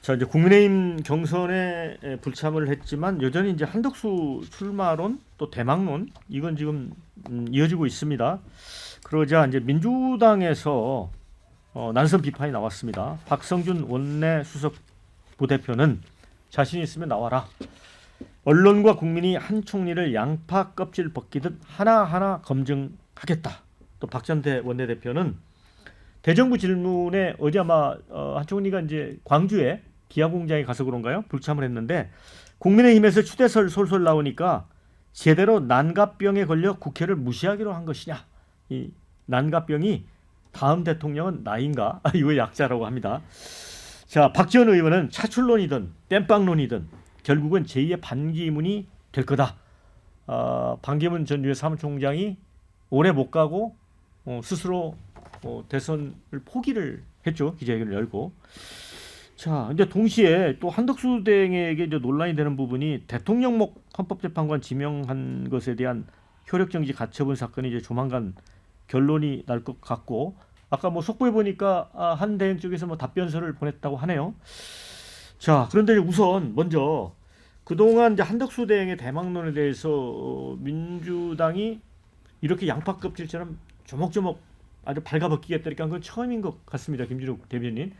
자, 이제 국민의힘 경선에 불참을 했지만 여전히 이제 한덕수 출마론 또 대망론 이건 지금 이어지고 있습니다. 그러자 이제 민주당에서 난선 비판이 나왔습니다. 박성준 원내 수석 부대표는 자신 있으면 나와라. 언론과 국민이 한 총리를 양파 껍질 벗기듯 하나하나 검증하겠다. 또 박찬대 원내대표는 대정부 질문에 어제 아마 한 총리가 이제 광주에 기아공장에 가서 그런가요? 불참을 했는데 국민의힘에서 추대설 솔솔 나오니까 제대로 난갑병에 걸려 국회를 무시하기로 한 것이냐. 이 난갑병이 다음 대통령은 나인가? 이거 약자라고 합니다. 자, 박지원 의원은 차출론이든 땜빵론이든 결국은 제2의 반기문이 될 거다. 반기문 전 유엔 사무총장이 오래 못 가고 스스로 대선을 포기를 했죠. 기자회견을 열고. 자, 이제 동시에 또 한덕수 대행에게 이제 논란이 되는 부분이 대통령목 헌법재판관 지명한 것에 대한 효력정지 가처분 사건이 이제 조만간 결론이 날 것 같고, 아까 뭐 속보에 보니까 한 대행 쪽에서 뭐 답변서를 보냈다고 하네요. 자, 그런데 우선 먼저 그동안 이제 한덕수 대행의 대망론에 대해서 민주당이 이렇게 양파 껍질처럼 조목조목 아주 발가벗기겠다 이렇게 한 건 처음인 것 같습니다. 김준욱 대변인.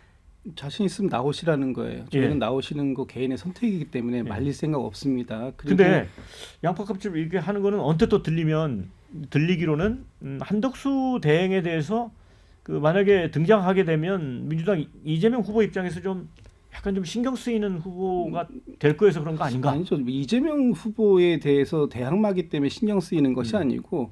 자신 있으면 나오시라는 거예요. 저희는 예. 나오시는 거 개인의 선택이기 때문에 예. 말릴 생각 없습니다. 그리고 근데 양파 껍질 이렇게 하는 거는 언뜻 또 들리기로는 한덕수 대행에 대해서 그 만약에 등장하게 되면 민주당 이재명 후보 입장에서 좀 약간 좀 신경 쓰이는 후보가 될 거여서 그런 거 아닌가? 아니죠. 이재명 후보에 대해서 대항마기 때문에 신경 쓰이는 것이 아니고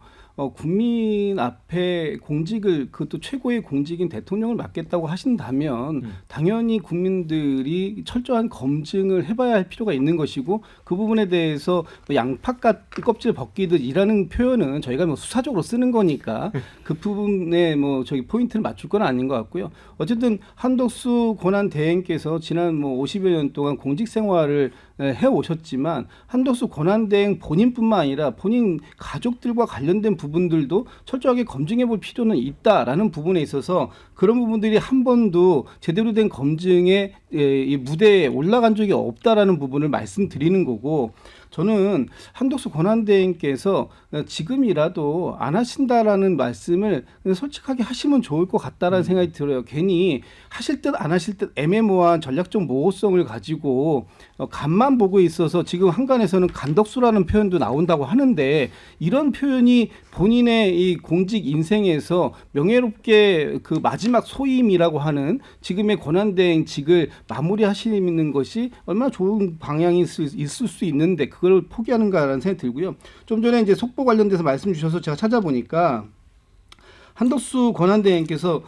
국민 앞에 공직을 그것도 최고의 공직인 대통령을 맡겠다고 하신다면 당연히 국민들이 철저한 검증을 해봐야 할 필요가 있는 것이고 그 부분에 대해서 뭐 양파 껍질 벗기듯이라는 표현은 저희가 뭐 수사적으로 쓰는 거니까 그 부분에 뭐 저기 포인트를 맞출 건 아닌 것 같고요. 어쨌든 한덕수 권한 대행께서 지난 뭐 50여 년 동안 공직 생활을 해 오셨지만 한덕수 권한대행 본인뿐만 아니라 본인 가족들과 관련된 부분들도 철저하게 검증해 볼 필요는 있다라는 부분에 있어서 그런 부분들이 한 번도 제대로 된 검증의 이 무대에 올라간 적이 없다라는 부분을 말씀드리는 거고, 저는 한덕수 권한대행께서 지금이라도 안 하신다라는 말씀을 솔직하게 하시면 좋을 것 같다라는 생각이 들어요. 괜히 하실 듯 안 하실 듯 애매모호한 전략적 모호성을 가지고 간만 보고 있어서 지금 한간에서는 간덕수라는 표현도 나온다고 하는데 이런 표현이 본인의 이 공직 인생에서 명예롭게 그 마지막 소임이라고 하는 지금의 권한대행직을 마무리하시는 것이 얼마나 좋은 방향이 있을 수 있는데 그걸 포기하는가라는 생각이 들고요. 좀 전에 이제 속보 관련돼서 말씀 주셔서 제가 찾아보니까 한덕수 권한대행께서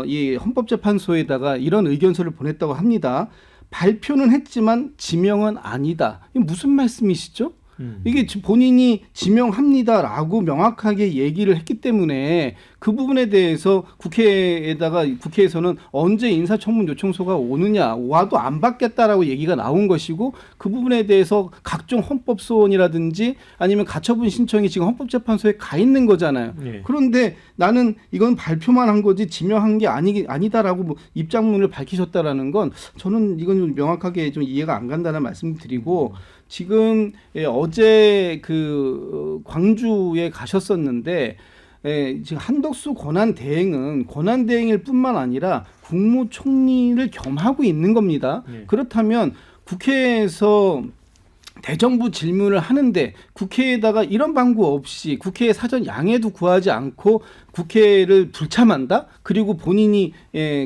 이 헌법재판소에다가 이런 의견서를 보냈다고 합니다. 발표는 했지만 지명은 아니다. 이게 무슨 말씀이시죠? 이게 본인이 지명합니다라고 명확하게 얘기를 했기 때문에 그 부분에 대해서 국회에서는 언제 인사청문 요청서가 오느냐 와도 안 받겠다라고 얘기가 나온 것이고 그 부분에 대해서 각종 헌법소원이라든지 아니면 가처분 신청이 지금 헌법재판소에 가 있는 거잖아요. 네. 그런데 나는 이건 발표만 한 거지 지명한 게 아니다라고 뭐 입장문을 밝히셨다라는 건 저는 이건 좀 명확하게 좀 이해가 안 간다는 말씀을 드리고 지금 어제 그 광주에 가셨었는데 지금 한덕수 권한대행은 권한대행일 뿐만 아니라 국무총리를 겸하고 있는 겁니다. 그렇다면 국회에서 대정부 질문을 하는데 국회에다가 이런 방구 없이 국회에 사전 양해도 구하지 않고 국회를 불참한다? 그리고 본인이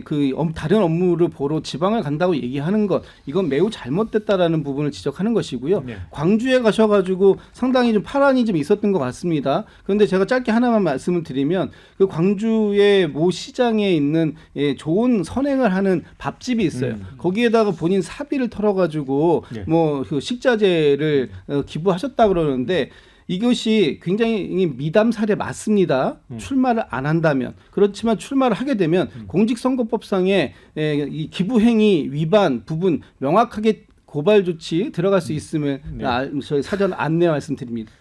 그 다른 업무를 보러 지방을 간다고 얘기하는 것, 이건 매우 잘못됐다라는 부분을 지적하는 것이고요. 네. 광주에 가셔가지고 상당히 좀 파란이 좀 있었던 것 같습니다. 그런데 제가 짧게 하나만 말씀을 드리면 그 광주의 모 시장에 있는 좋은 선행을 하는 밥집이 있어요. 거기에다가 본인 사비를 털어가지고 네. 뭐 그 식자재를 기부하셨다 그러는데 이것이 굉장히 미담 사례 맞습니다. 출마를 안 한다면. 그렇지만 출마를 하게 되면 공직선거법상의 이 기부행위 위반 부분 명확하게 고발 조치 들어갈 수 있음을 네. 저희 사전 안내 말씀드립니다.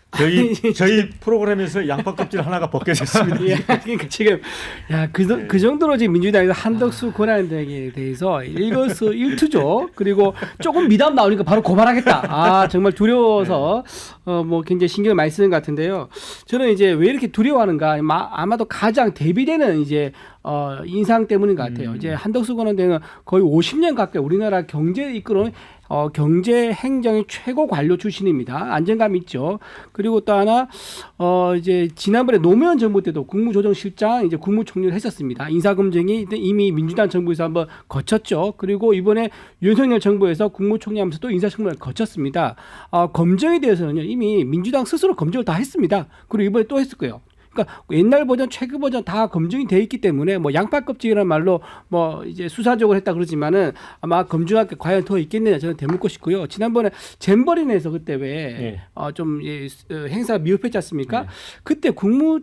저희 프로그램에서 양파 껍질 하나가 벗겨졌습니다. 예, 그러니까 지금 그 정도로 지금 민주당에서 한덕수 권한대행에 대해서 일거수일투족 그리고 조금 미담 나오니까 바로 고발하겠다. 아 정말 두려워서 뭐 굉장히 신경을 많이 쓰는 것 같은데요. 저는 이제 왜 이렇게 두려워하는가? 아마도 가장 대비되는 이제 인상 때문인 것 같아요. 이제 한덕수 권한대행은 거의 50년 가까이 우리나라 경제를 이끌어온 경제 행정의 최고 관료 출신입니다. 안정감 있죠. 그리고 또 하나 이제 지난번에 노무현 정부 때도 국무조정실장 이제 국무총리를 했었습니다. 인사검증이 이미 민주당 정부에서 한번 거쳤죠. 그리고 이번에 윤석열 정부에서 국무총리하면서 또 인사청문회를 거쳤습니다. 검증에 대해서는요 이미 민주당 스스로 검증을 다 했습니다. 그리고 이번에 또 했을 거예요. 그러니까 옛날 버전, 최근 버전 다 검증이 돼 있기 때문에 뭐 양파 껍질이라는 말로 뭐 이제 수사적으로 했다 그러지만은 아마 검증할 게 과연 더 있겠느냐 저는 되묻고 싶고요. 지난번에 잼버린에서 그때 왜 좀 행사가 미흡했지 않습니까? 네. 그때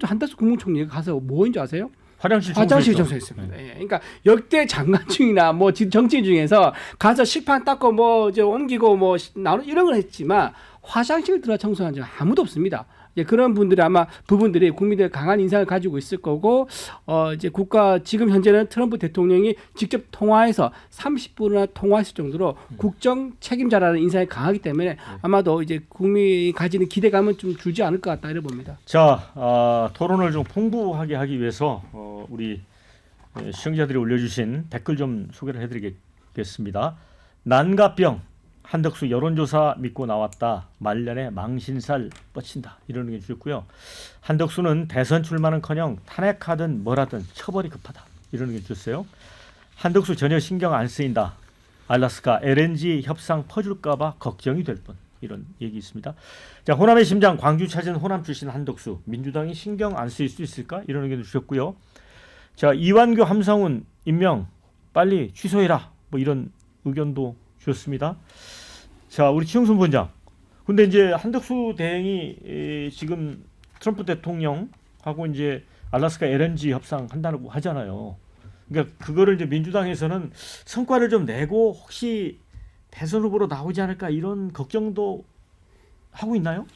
한덕수 국무총리가 가서 뭐 인지 아세요? 화장실 청소했습니다. 예. 그러니까 역대 장관 중이나 뭐 정치인 중에서 가서 식판 닦고 뭐 이제 옮기고 뭐 나는 이런 걸 했지만 화장실 들어 청소한 적 아무도 없습니다. 예, 그런 분들이 아마 부분들이 국민들의 강한 인상을 가지고 있을 거고 이제 지금 현재는 트럼프 대통령이 직접 통화해서 30분이나 통화했을 정도로 국정 책임자라는 인상이 강하기 때문에 아마도 이제 국민이 가지는 기대감은 좀 줄지 않을 것 같다 이래 봅니다. 자, 토론을 좀 풍부하게 하기 위해서 우리 시청자들이 올려주신 댓글 좀 소개를 해드리겠습니다. 난가병 한덕수 여론조사 믿고 나왔다. 말년에 망신살 뻗친다. 이런 의견 주셨고요. 한덕수는 대선 출마는커녕 탄핵하든 뭐라든 처벌이 급하다. 이런 의견 주셨어요. 한덕수 전혀 신경 안 쓰인다. 알래스카 LNG 협상 퍼줄까 봐 걱정이 될 뿐. 이런 얘기 있습니다. 자, 호남의 심장 광주 찾은 호남 출신 한덕수. 민주당이 신경 안 쓰일 수 있을까? 이런 의견 주셨고요. 자, 이완규 함성훈 임명 빨리 취소해라. 뭐 이런 의견도 주셨습니다. 자, 우리 최영순 본장. 근데 이제 한덕수 대행이 지금 트럼프 대통령하고 이제 알래스카 LNG 협상 한다고 하잖아요. 그러니까 그거를 이제 민주당에서는 성과를 좀 내고 혹시 대선 후보로 나오지 않을까 이런 걱정도 하고 있나요?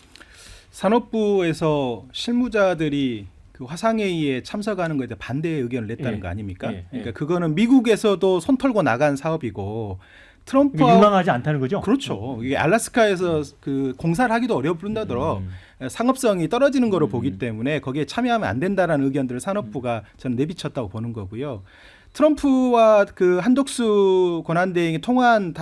산업부에서 실무자들이 그 화상회의에 참석하는 것에 대해 반대의 의견을 냈다는 거 아닙니까? 그러니까 그거는 미국에서도 손 털고 나간 사업이고 트럼프와 유망하지 않다는 거죠? 그렇죠. 이게 알래스카에서 그 공사를 하기도 어려울 뿐더러 상업성이 떨어지는 거로 보기 때문에 거기에 참여하면 안 된다라는 의견들을 산업부가 저는 내비쳤다고 보는 거고요. 트럼프와 그 한덕수 권한대행이 통화한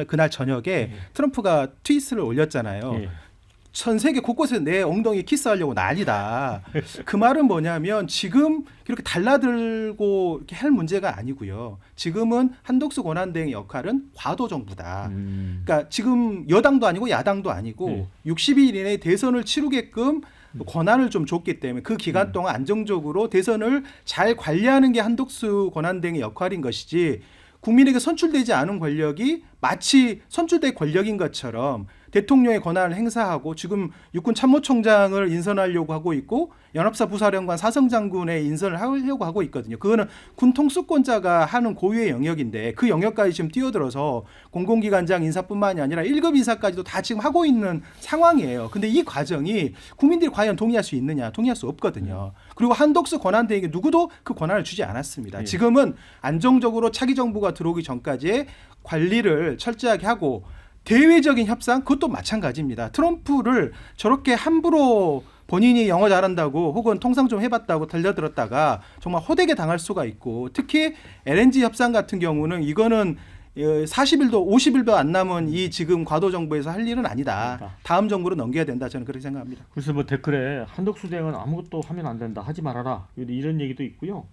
그날 저녁에 트럼프가 트윗을 올렸잖아요. 전 세계 곳곳에 내 엉덩이 키스하려고 난리다. 그 말은 뭐냐면 지금 이렇게 달라들고 이렇게 할 문제가 아니고요. 지금은 한덕수 권한대행의 역할은 과도 정부다. 그러니까 지금 여당도 아니고 야당도 아니고 60일 이내에 대선을 치르게끔 권한을 좀 줬기 때문에 그 기간 동안 안정적으로 대선을 잘 관리하는 게 한덕수 권한대행의 역할인 것이지 국민에게 선출되지 않은 권력이 마치 선출된 권력인 것처럼 대통령의 권한을 행사하고 지금 육군 참모총장을 인선하려고 하고 있고 연합사 부사령관 사성장군의 인선을 하려고 하고 있거든요. 그거는 군 통수권자가 하는 고유의 영역인데 그 영역까지 지금 뛰어들어서 공공기관장 인사뿐만이 아니라 1급 인사까지도 다 지금 하고 있는 상황이에요. 근데 이 과정이 국민들이 과연 동의할 수 있느냐? 동의할 수 없거든요. 그리고 한덕수 권한대행에게 누구도 그 권한을 주지 않았습니다. 지금은 안정적으로 차기 정부가 들어오기 전까지의 관리를 철저하게 하고 대외적인 협상 그것도 마찬가지입니다. 트럼프를 저렇게 함부로 본인이 영어 잘한다고 혹은 통상 좀 해봤다고 들려들었다가 정말 호되게 당할 수가 있고 특히 LNG 협상 같은 경우는 이거는 40일도 50일도 안 남은 이 지금 과도 정부에서 할 일은 아니다. 다음 정부로 넘겨야 된다. 저는 그렇게 생각합니다. 그래서 뭐 댓글에 한덕수 대행은 아무것도 하면 안 된다. 하지 말아라. 이런 얘기도 있고요.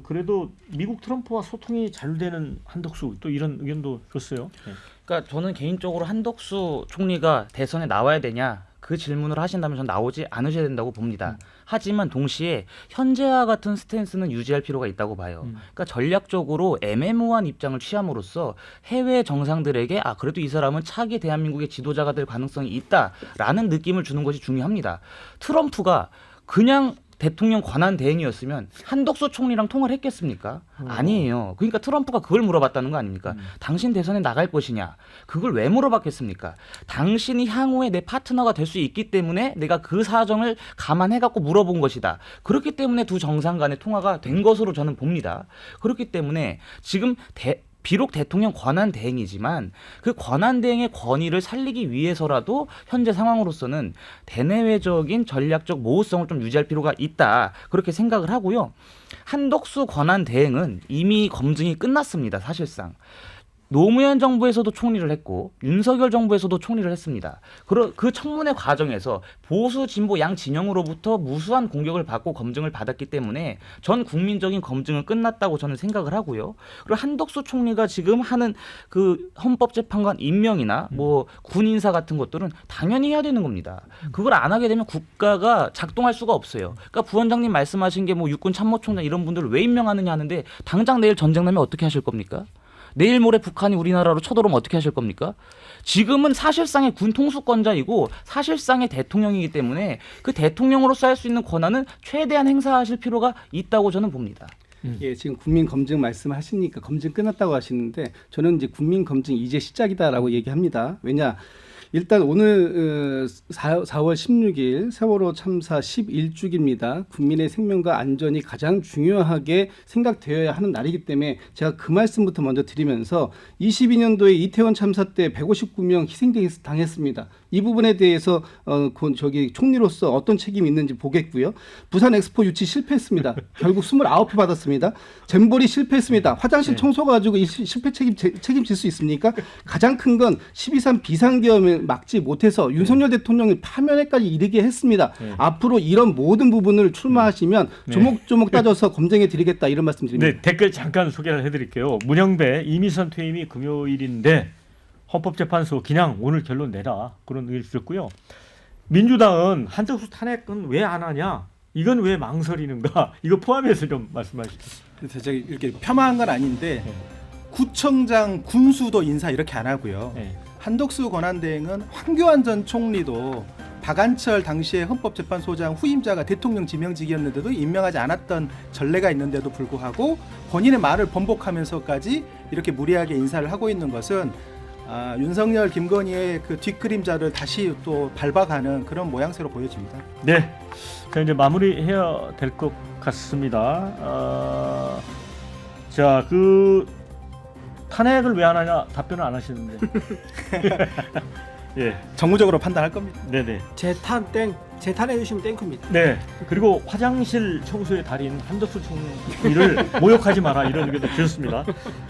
그래도 미국 트럼프와 소통이 잘 되는 한덕수 또 이런 의견도 줬어요. 그러니까 저는 개인적으로 한덕수 총리가 대선에 나와야 되냐 그 질문을 하신다면 전 나오지 않으셔야 된다고 봅니다. 하지만 동시에 현재와 같은 스탠스는 유지할 필요가 있다고 봐요. 그러니까 전략적으로 애매모호한 입장을 취함으로써 해외 정상들에게 그래도 이 사람은 차기 대한민국의 지도자가 될 가능성이 있다라는 느낌을 주는 것이 중요합니다. 트럼프가 그냥 대통령 권한 대행이었으면 한덕수 총리랑 통화를 했겠습니까? 아니에요. 그러니까 트럼프가 그걸 물어봤다는 거 아닙니까? 당신 대선에 나갈 것이냐? 그걸 왜 물어봤겠습니까? 당신이 향후에 내 파트너가 될 수 있기 때문에 내가 그 사정을 감안해갖고 물어본 것이다. 그렇기 때문에 두 정상 간의 통화가 된 것으로 저는 봅니다. 그렇기 때문에 지금 비록 대통령 권한 대행이지만 그 권한 대행의 권위를 살리기 위해서라도 현재 상황으로서는 대내외적인 전략적 모호성을 좀 유지할 필요가 있다. 그렇게 생각을 하고요. 한덕수 권한 대행은 이미 검증이 끝났습니다. 사실상. 노무현 정부에서도 총리를 했고 윤석열 정부에서도 총리를 했습니다. 그 청문회 과정에서 보수 진보 양 진영으로부터 무수한 공격을 받고 검증을 받았기 때문에 전 국민적인 검증은 끝났다고 저는 생각을 하고요. 그리고 한덕수 총리가 지금 하는 그 헌법재판관 임명이나 뭐 군 인사 같은 것들은 당연히 해야 되는 겁니다. 그걸 안 하게 되면 국가가 작동할 수가 없어요. 그러니까 부원장님 말씀하신 게 뭐 육군 참모총장 이런 분들을 왜 임명하느냐 하는데 당장 내일 전쟁 나면 어떻게 하실 겁니까? 내일 모레 북한이 우리나라로 쳐들어오면 어떻게 하실 겁니까? 지금은 사실상의 군 통수권자이고 사실상의 대통령이기 때문에 그 대통령으로서 할 수 있는 권한은 최대한 행사하실 필요가 있다고 저는 봅니다. 예, 지금 국민 검증 말씀하시니까 검증 끝났다고 하시는데 저는 이제 국민 검증 이제 시작이다라고 얘기합니다. 왜냐? 일단 오늘 4월 16일 세월호 참사 11주기입니다. 국민의 생명과 안전이 가장 중요하게 생각되어야 하는 날이기 때문에 제가 그 말씀부터 먼저 드리면서 22년도에 이태원 참사 때 159명 희생당했습니다. 이 부분에 대해서 저기 총리로서 어떤 책임이 있는지 보겠고요. 부산 엑스포 유치 실패했습니다. 결국 29표 받았습니다. 잼버리 실패했습니다. 화장실 청소 가지고 이 실패 책임질 수 있습니까? 가장 큰 건 12.3 비상계엄을 막지 못해서 윤석열 대통령을 파면에까지 이르게 했습니다. 앞으로 이런 모든 부분을 출마하시면 조목조목 따져서 검증해 드리겠다 이런 말씀 드립니다. 네, 댓글 잠깐 소개를 해드릴게요. 문영배 이미선 퇴임이 금요일인데 헌법재판소 그냥 오늘 결론 내라 그런 의견을 주셨고요. 민주당은 한덕수 탄핵은 왜 안 하냐? 이건 왜 망설이는가? 이거 포함해서 좀 말씀하시죠. 그래서 제가 이렇게 폄하한 건 아닌데 구청장, 군수도 인사 이렇게 안 하고요. 한덕수 권한대행은 황교안 전 총리도 박안철 당시에 헌법재판소장 후임자가 대통령 지명직이었는데도 임명하지 않았던 전례가 있는데도 불구하고 본인의 말을 번복하면서까지 이렇게 무리하게 인사를 하고 있는 것은 윤석열, 김건희의 그 뒷그림자를 다시 또 밟아가는 그런 모양새로 보여집니다. 네, 자 이제 마무리해야 될 것 같습니다. 자, 그 탄핵을 왜 안 하냐 답변을 안 하시는데. 예, 정무적으로 판단할 겁니다. 네네. 재탄해 주시면 땡큐입니다. 네, 그리고 화장실 청소의 달인 한덕수 총리를 모욕하지 마라 이런 의견도 주셨습니다.